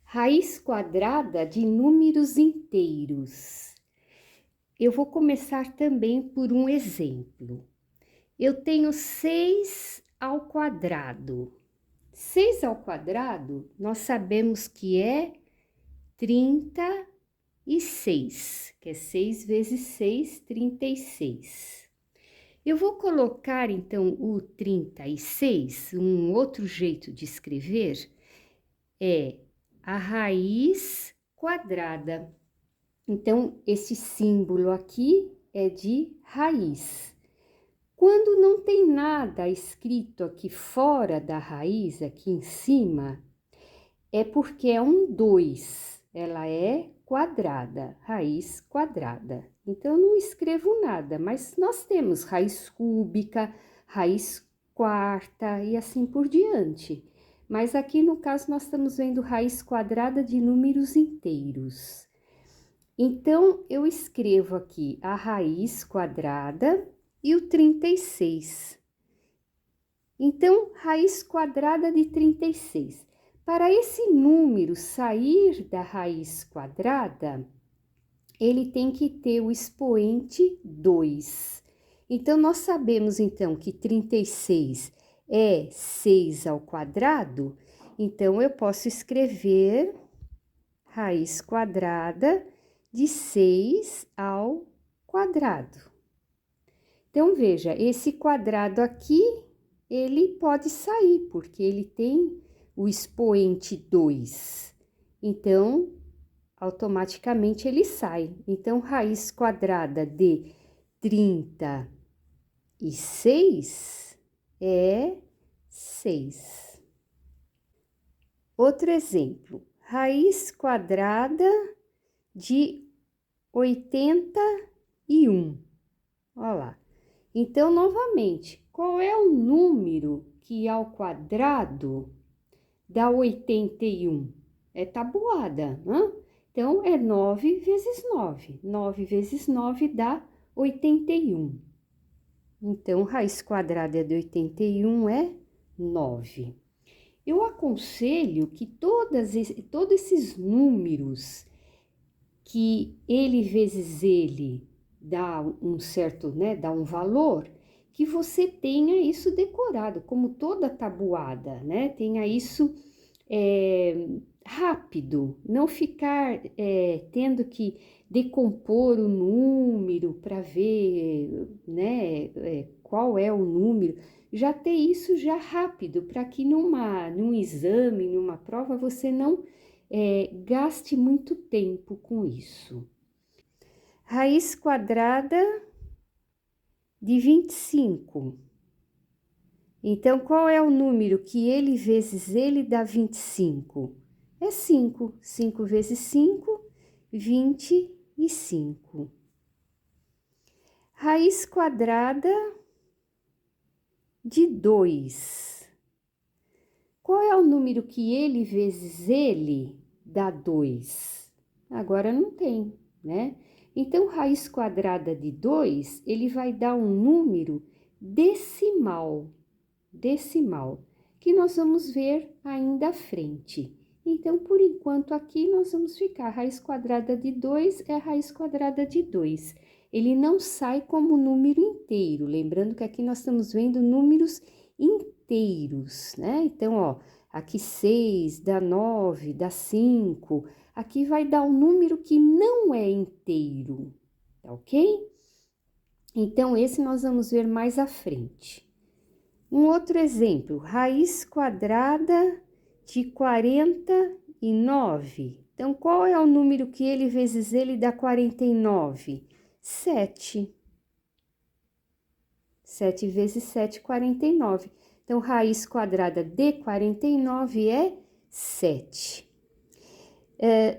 Raiz quadrada de números inteiros. Eu vou começar também por um exemplo. Eu tenho 6 ao quadrado. 6 ao quadrado, nós sabemos que é 36, que é 6 vezes 6, 36. Eu vou colocar, então, o 36, um outro jeito de escrever, é a raiz quadrada. Então, esse símbolo aqui é de raiz. Quando não tem nada escrito aqui fora da raiz, aqui em cima, é porque é um 2. Ela é quadrada, raiz quadrada. Então, eu não escrevo nada, mas nós temos raiz cúbica, raiz quarta e assim por diante. Mas aqui, no caso, nós estamos vendo raiz quadrada de números inteiros. Então, eu escrevo aqui a raiz quadrada e o 36. Então, raiz quadrada de 36. Para esse número sair da raiz quadrada, ele tem que ter o expoente 2. Então, nós sabemos, então, que 36 é 6 ao quadrado. Então, eu posso escrever raiz quadrada de 6 ao quadrado. Então, veja, esse quadrado aqui, ele pode sair, porque ele tem o expoente 2. Então, automaticamente ele sai. Então, raiz quadrada de 36 é 6. Outro exemplo, raiz quadrada de 81. Olha lá. Então, novamente, qual é o número que ao quadrado dá 81? É tabuada, né? Então, é 9 vezes 9. 9 vezes 9 dá 81. Então, raiz quadrada de 81 é 9. Eu aconselho que todos esses números que ele vezes ele dá um certo, né, dá um valor, que você tenha isso decorado, como toda tabuada, né, tenha isso rápido, não ficar tendo que decompor o número para ver, né, qual é o número, já ter isso já rápido, para que num exame, numa prova, você não gaste muito tempo com isso. Raiz quadrada de 25. Então, qual é o número que ele vezes ele dá 25? É 5. 5 vezes 5, 25. Raiz quadrada de 2. Qual é o número que ele vezes ele dá 2? Agora não tem, né? Então, raiz quadrada de 2, ele vai dar um número decimal, que nós vamos ver ainda à frente. Então, por enquanto, aqui nós vamos ficar, raiz quadrada de 2 é a raiz quadrada de 2. Ele não sai como número inteiro, lembrando que aqui nós estamos vendo números inteiros, né? Então, ó, aqui 6 dá 9, dá 5, aqui vai dar um número que não é inteiro, tá ok? Então, esse nós vamos ver mais à frente. Um outro exemplo, raiz quadrada de 49. Então, qual é o número que ele vezes ele dá 49? 7. 7 vezes 7, 49. Então, raiz quadrada de 49 é 7.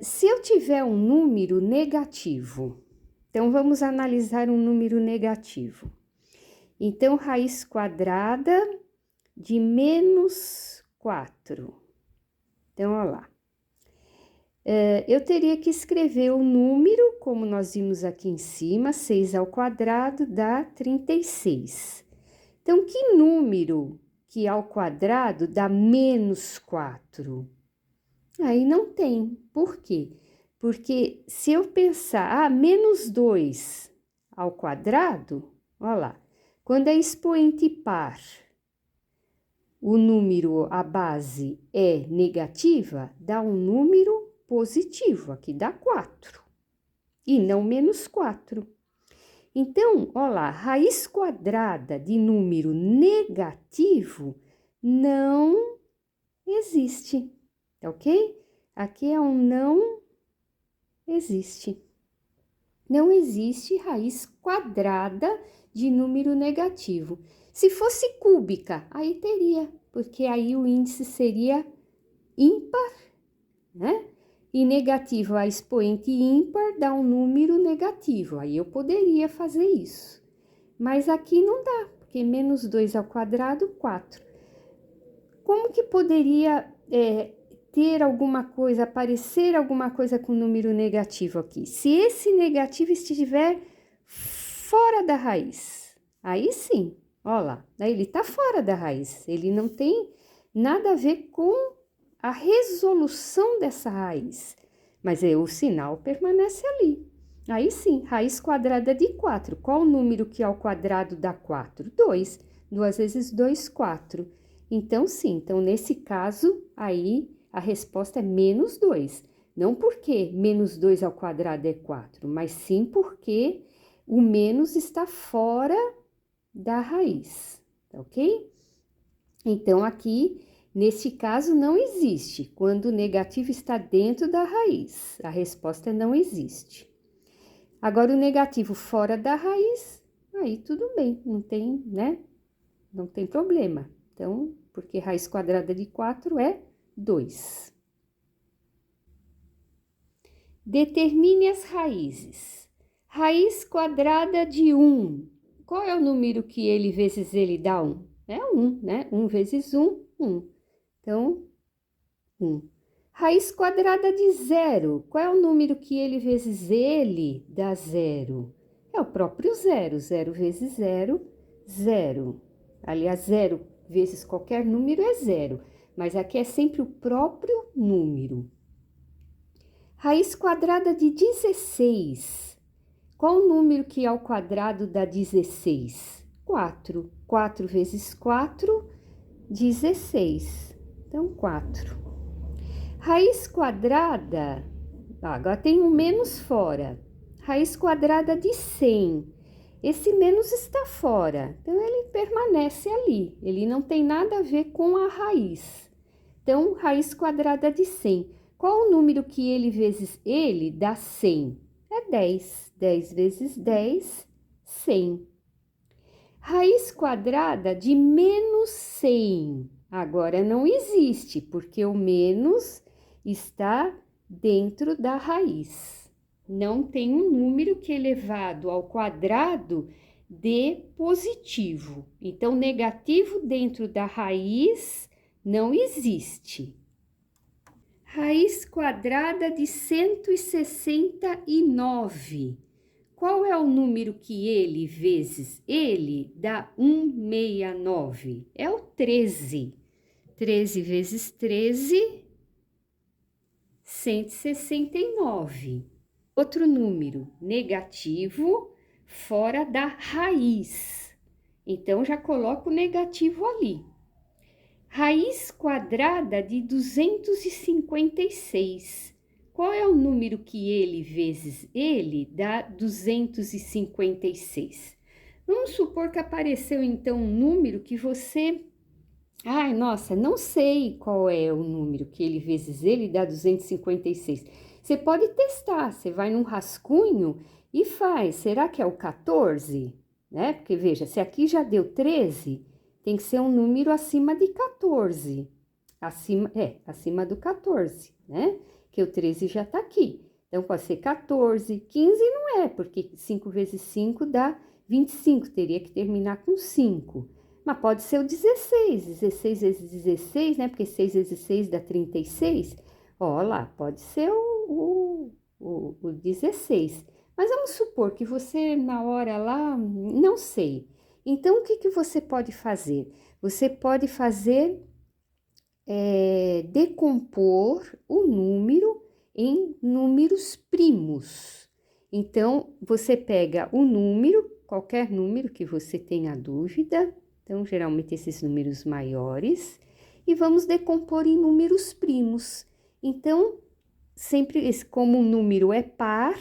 Se eu tiver um número negativo, então vamos analisar um número negativo. Então, raiz quadrada de menos 4. Então, olha lá. Eu teria que escrever o número, como nós vimos aqui em cima, 6 ao quadrado dá 36. Então, que número que ao quadrado dá menos 4? Aí não tem. Por quê? Porque se eu pensar, menos 2 ao quadrado, olha lá, quando é expoente par, o número, a base é negativa, dá um número positivo, aqui dá 4, e não menos 4. Então, olha lá, raiz quadrada de número negativo não existe, tá ok? Aqui é um não existe. Não existe raiz quadrada de número negativo. Se fosse cúbica, aí teria, porque aí o índice seria ímpar, né? E negativo a expoente ímpar dá um número negativo, aí eu poderia fazer isso. Mas aqui não dá, porque menos 2 ao quadrado, 4. Como que poderia ter alguma coisa, aparecer alguma coisa com número negativo aqui? Se esse negativo estiver fora da raiz, aí sim, ó lá, ele está fora da raiz, ele não tem nada a ver com a resolução dessa raiz, mas o sinal permanece ali. Aí sim, raiz quadrada de 4. Qual o número que ao quadrado dá 4? 2. 2 vezes 2, 4. Então, sim, então nesse caso, aí a resposta é menos 2. Não porque menos 2 ao quadrado é 4, mas sim porque o menos está fora da raiz, tá ok? Então, aqui, nesse caso, não existe. Quando o negativo está dentro da raiz, a resposta não existe. Agora, o negativo fora da raiz, aí tudo bem, não tem, né? Não tem problema. Então, porque raiz quadrada de 4 é 2. Determine as raízes. Raiz quadrada de 1. Qual é o número que ele vezes ele dá 1? É 1, né? 1 vezes 1, 1. Então, 1. Raiz quadrada de 0. Qual é o número que ele vezes ele dá 0? É o próprio 0. 0 vezes 0, 0. Aliás, 0 vezes qualquer número é 0. Mas aqui é sempre o próprio número. Raiz quadrada de 16. Qual o número que ao quadrado dá 16? 4. 4 vezes 4, 16. Então, 4. Raiz quadrada, agora tem um menos fora. Raiz quadrada de 100. Esse menos está fora, então ele permanece ali. Ele não tem nada a ver com a raiz. Então, raiz quadrada de 100. Qual o número que ele vezes ele dá 100? É 10. 10 vezes 10, 100. Raiz quadrada de menos 100. Agora não existe, porque o menos está dentro da raiz. Não tem um número que elevado ao quadrado dê positivo. Então, negativo dentro da raiz não existe. Raiz quadrada de 169. Qual é o número que ele vezes ele dá 169? É o 13. 13 vezes 13, 169. Outro número negativo fora da raiz. Então, já coloco o negativo ali. Raiz quadrada de 256. Qual é o número que ele vezes ele dá 256? Vamos supor que apareceu então um número que você... Ai, nossa, não sei qual é o número que ele vezes ele dá 256. Você pode testar, você vai num rascunho e faz. Será que é o 14? Né? Porque veja, se aqui já deu 13, tem que ser um número acima de 14. Acima do 14, né? Que o 13 já tá aqui. Então, pode ser 14, 15 não é, porque 5 vezes 5 dá 25, teria que terminar com 5. Mas pode ser o 16, 16 vezes 16, né? Porque 6 vezes 6 dá 36. Ó lá, pode ser o 16. Mas vamos supor que você, na hora lá, não sei. Então, o que que você pode fazer? Você pode fazer decompor o número em números primos. Então, você pega o número, qualquer número que você tenha dúvida, então, geralmente esses números maiores, e vamos decompor em números primos. Então, sempre como o número é par,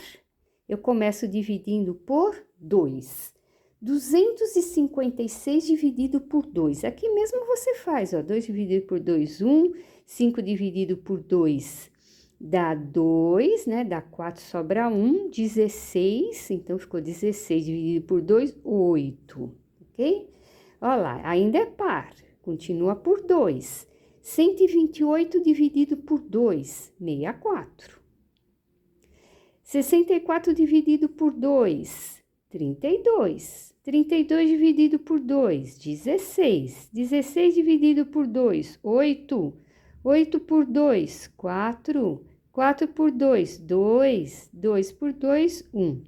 eu começo dividindo por 2. 256 dividido por 2. Aqui mesmo você faz, ó, 2 dividido por 2, 1. 5 dividido por 2 dá 2, né? Dá 4, sobra 1. 16, então ficou 16 dividido por 2, 8, ok? Olha lá, ainda é par, continua por 2. 128 dividido por 2, 64. 64 dividido por 2, 32. 32 dividido por 2, 16. 16 dividido por 2, 8. 8 por 2, 4. 4 por 2, 2. 2 por 2, 1.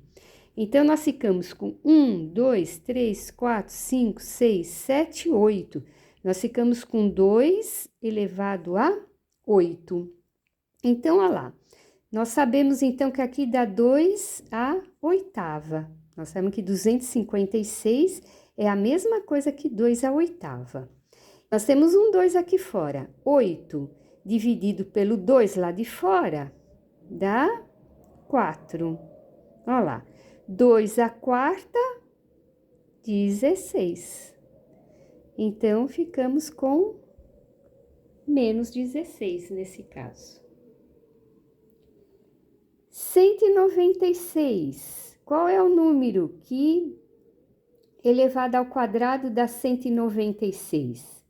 Então, nós ficamos com 1, 2, 3, 4, 5, 6, 7, 8. Nós ficamos com 2 elevado a 8. Então, olha lá. Nós sabemos, então, que aqui dá 2 à oitava. Nós sabemos que 256 é a mesma coisa que 2 à oitava. Nós temos um 2 aqui fora. 8 dividido pelo 2 lá de fora dá 4. Olha lá. 2 à quarta, 16. Então, ficamos com menos 16 nesse caso. 196. Qual é o número que elevado ao quadrado dá 196?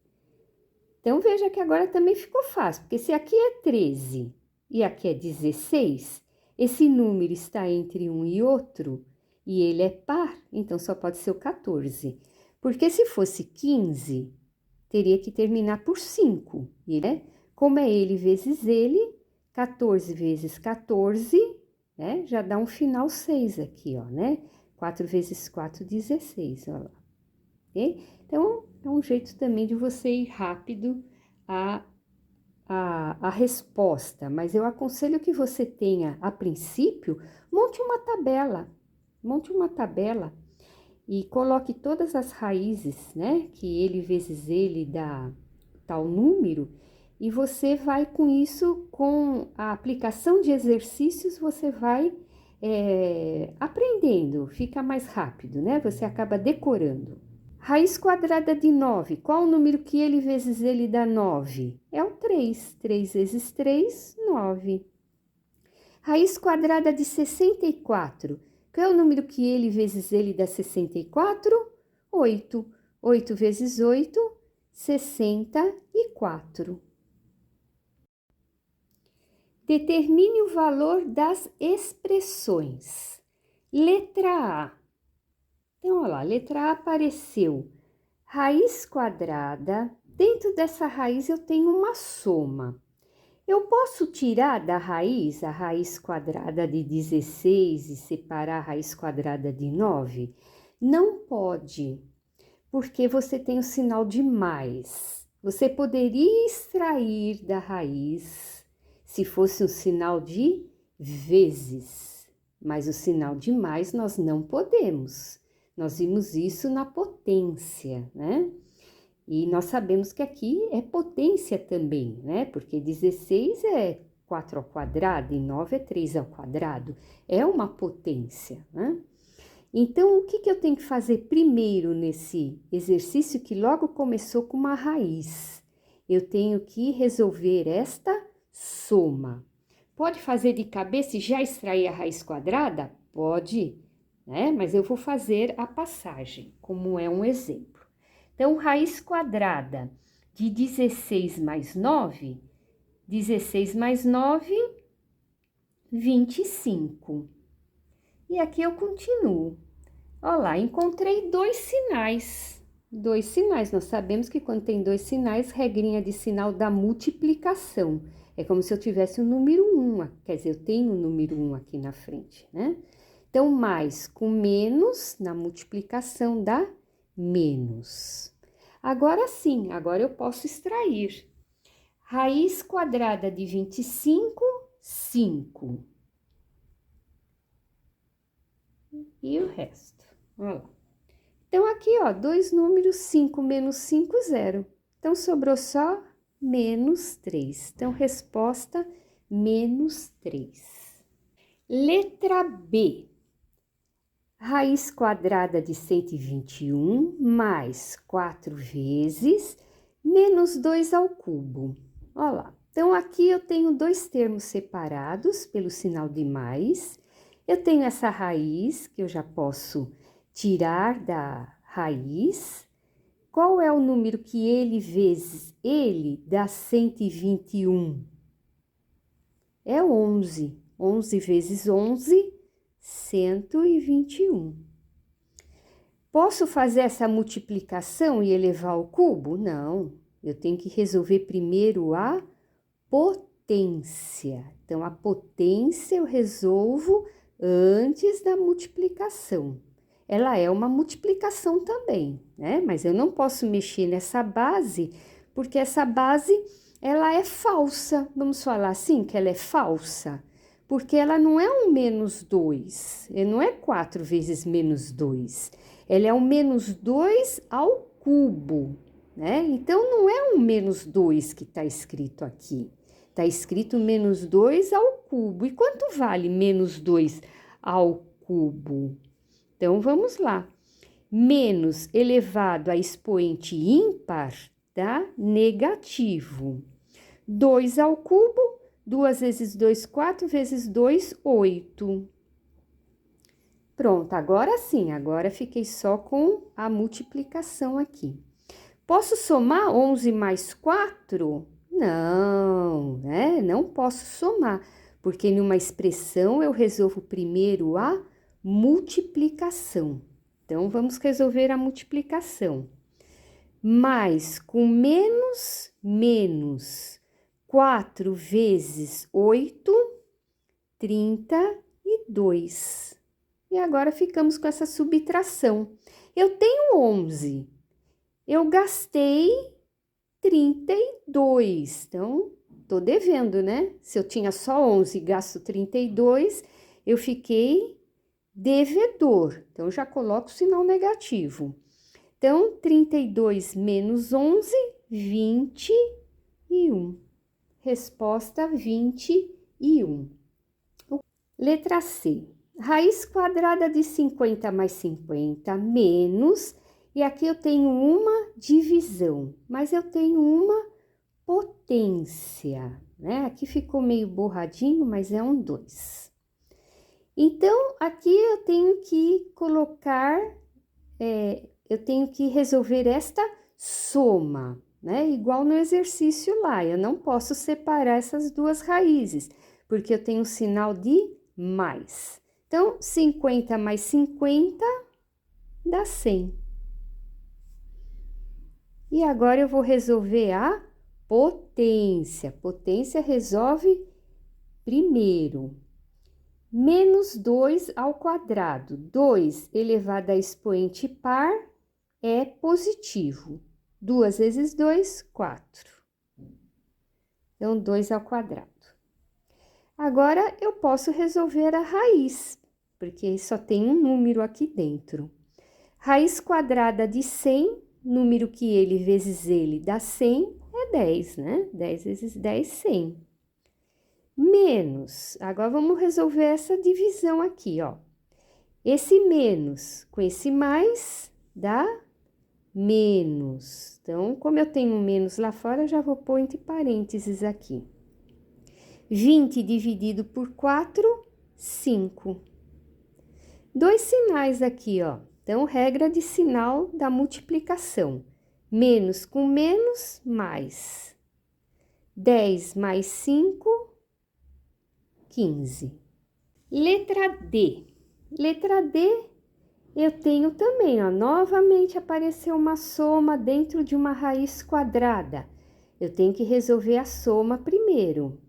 Então, veja que agora também ficou fácil, porque se aqui é 13 e aqui é 16, esse número está entre um e outro, e ele é par, então só pode ser o 14. Porque se fosse 15, teria que terminar por 5, e, né? Como é ele vezes ele, 14 vezes 14, né? Já dá um final 6 aqui, ó, né? 4 vezes 4, 16, ó lá. Ok? Então, é um jeito também de você ir rápido a resposta, mas eu aconselho que você tenha, a princípio, monte uma tabela e coloque todas as raízes, né, que ele vezes ele dá tal número, e você vai com isso, com a aplicação de exercícios, você vai aprendendo, fica mais rápido, né, você acaba decorando. Raiz quadrada de 9, qual o número que ele vezes ele dá 9? É o 3. 3 vezes 3, 9. Raiz quadrada de 64, qual é o número que ele vezes ele dá 64? 8. 8 vezes 8, 64. Determine o valor das expressões. Letra A. Então, olha lá, letra A apareceu. Raiz quadrada, dentro dessa raiz eu tenho uma soma. Eu posso tirar da raiz a raiz quadrada de 16 e separar a raiz quadrada de 9? Não pode, porque você tem o sinal de mais. Você poderia extrair da raiz se fosse um sinal de vezes, mas o sinal de mais nós não podemos. Nós vimos isso na potência, né? E nós sabemos que aqui é potência também, né? Porque 16 é 4 ao quadrado e 9 é 3 ao quadrado. É uma potência, né? Então, o que eu tenho que fazer primeiro nesse exercício que logo começou com uma raiz? Eu tenho que resolver esta soma. Pode fazer de cabeça e já extrair a raiz quadrada? Pode, né? Mas eu vou fazer a passagem, como é um exemplo. Então, raiz quadrada de 16 mais 9, 16 mais 9, 25. E aqui eu continuo. Olha lá, encontrei dois sinais. Dois sinais, nós sabemos que quando tem dois sinais, regrinha de sinal da multiplicação. É como se eu tivesse o número 1, quer dizer, eu tenho o número 1 aqui na frente, né? Então, mais com menos, na multiplicação dá menos. Agora sim, agora eu posso extrair. Raiz quadrada de 25, 5. E o resto, olha lá. Então, aqui, ó, dois números, 5 menos 5, 0. Então, sobrou só menos 3. Então, resposta, menos 3. Letra B. Raiz quadrada de 121 mais 4 vezes menos 2 ao cubo. Olha lá. Então, aqui eu tenho dois termos separados pelo sinal de mais. Eu tenho essa raiz, que eu já posso tirar da raiz. Qual é o número que ele vezes ele dá 121? É 11. 11 vezes 11, 121. Posso fazer essa multiplicação e elevar ao cubo? Não. Eu tenho que resolver primeiro a potência. Então, a potência eu resolvo antes da multiplicação. Ela é uma multiplicação também, né? Mas eu não posso mexer nessa base, porque essa base, ela é falsa. Vamos falar assim, que ela é falsa? Porque ela não é um menos 2, não é 4 vezes menos 2. Ela é um menos 2 ao cubo, né? Então, não é um menos 2 que está escrito aqui. Está escrito menos 2 ao cubo. E quanto vale menos 2 ao cubo? Então, vamos lá. Menos elevado a expoente ímpar dá negativo. 2 ao cubo, 2 vezes 2, 4 vezes 2, 8. Pronto, agora sim, agora fiquei só com a multiplicação aqui. Posso somar 11 mais 4? Não, né? Não posso somar, porque numa expressão eu resolvo primeiro a multiplicação. Então, vamos resolver a multiplicação. Mais com menos, menos 4 vezes 8, 32. E agora ficamos com essa subtração. Eu tenho 11. Eu gastei 32, então, tô devendo, né? Se eu tinha só 11 e gasto 32, eu fiquei devedor. Então, já coloco o sinal negativo. Então, 32 menos 11, 21. Resposta, 21. Letra C. Raiz quadrada de 50 mais 50 menos... E aqui eu tenho uma divisão, mas eu tenho uma potência, né? Aqui ficou meio borradinho, mas é um 2. Então, aqui eu tenho que colocar, eu tenho que resolver esta soma, né? Igual no exercício lá, eu não posso separar essas duas raízes, porque eu tenho um sinal de mais. Então, 50 mais 50 dá 100. E agora eu vou resolver a potência. Potência resolve primeiro. Menos 2 ao quadrado. 2 elevado a expoente par é positivo. 2 vezes 2, 4. Então, 2 ao quadrado. Agora, eu posso resolver a raiz, porque só tem um número aqui dentro. Raiz quadrada de 100, número que ele vezes ele dá 100, é 10, né? 10 vezes 10, 100. Menos, agora vamos resolver essa divisão aqui, ó. Esse menos com esse mais dá menos. Então, como eu tenho um menos lá fora, eu já vou pôr entre parênteses aqui. 20 dividido por 4, 5. Dois sinais aqui, ó. Então, regra de sinal da multiplicação. Menos com menos, mais. 10 mais 5, 15. Letra D. Letra D, eu tenho também, ó. Novamente apareceu uma soma dentro de uma raiz quadrada. Eu tenho que resolver a soma primeiro.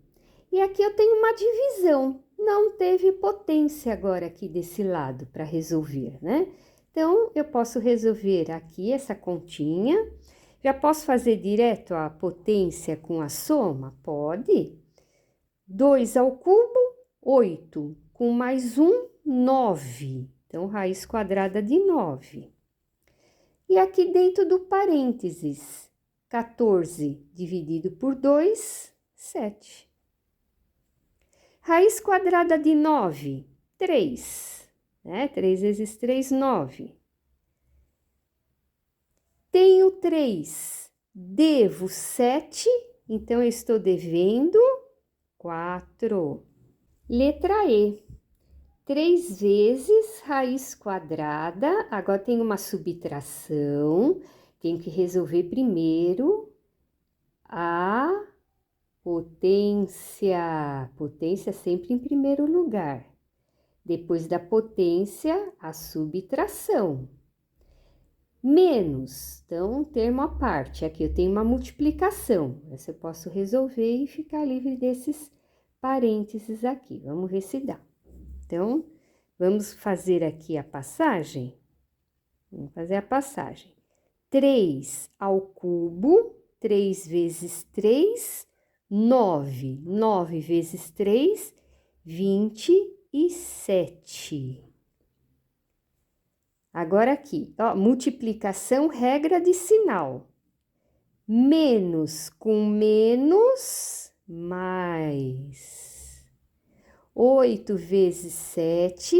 E aqui eu tenho uma divisão. Não teve potência agora aqui desse lado para resolver, né? Então, eu posso resolver aqui essa continha. Já posso fazer direto a potência com a soma? Pode. 2 ao cubo, 8. Com mais 1, 9. Então, raiz quadrada de 9. E aqui dentro do parênteses, 14 dividido por 2, 7. Raiz quadrada de 9, 3. 3 vezes 3, 9. Tenho 3, devo 7, então eu estou devendo 4. Letra E. 3 vezes raiz quadrada, agora tem uma subtração, tenho que resolver primeiro a potência. Potência sempre em primeiro lugar. Depois da potência, a subtração. Menos, então, um termo à parte. Aqui eu tenho uma multiplicação. Essa eu posso resolver e ficar livre desses parênteses aqui. Vamos ver se dá. Então, vamos fazer aqui a passagem. Vamos fazer a passagem. 3 ao cubo, 3 vezes 3, 9. 9 vezes 3, 27. Agora aqui, ó, multiplicação, regra de sinal. Menos com menos, mais. 8 vezes 7,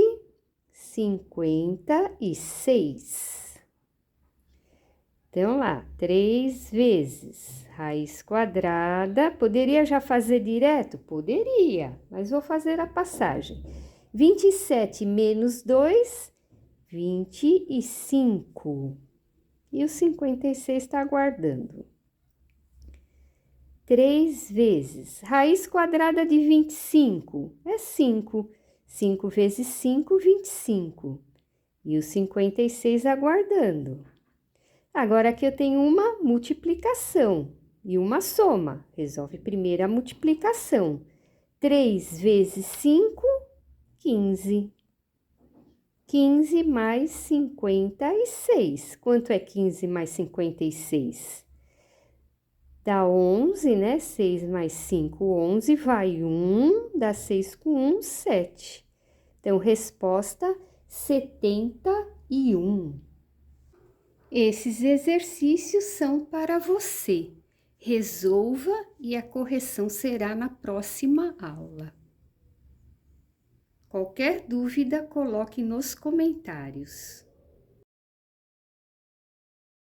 56. Então, lá, 3 vezes raiz quadrada. Poderia já fazer direto? Poderia, mas vou fazer a passagem. 27 menos 2, 25. E o 56 está aguardando. 3 vezes raiz quadrada de 25 é 5. 5 vezes 5, 25. E o 56 aguardando. Agora aqui eu tenho uma multiplicação e uma soma. Resolve primeiro a multiplicação. 3 vezes 5, 15. 15 mais 56. Quanto é 15 mais 56? Dá 11, né? 6 mais 5, 11. Vai 1, dá 6 com 1, 7. Então, resposta 71. Esses exercícios são para você. Resolva e a correção será na próxima aula. Qualquer dúvida, coloque nos comentários.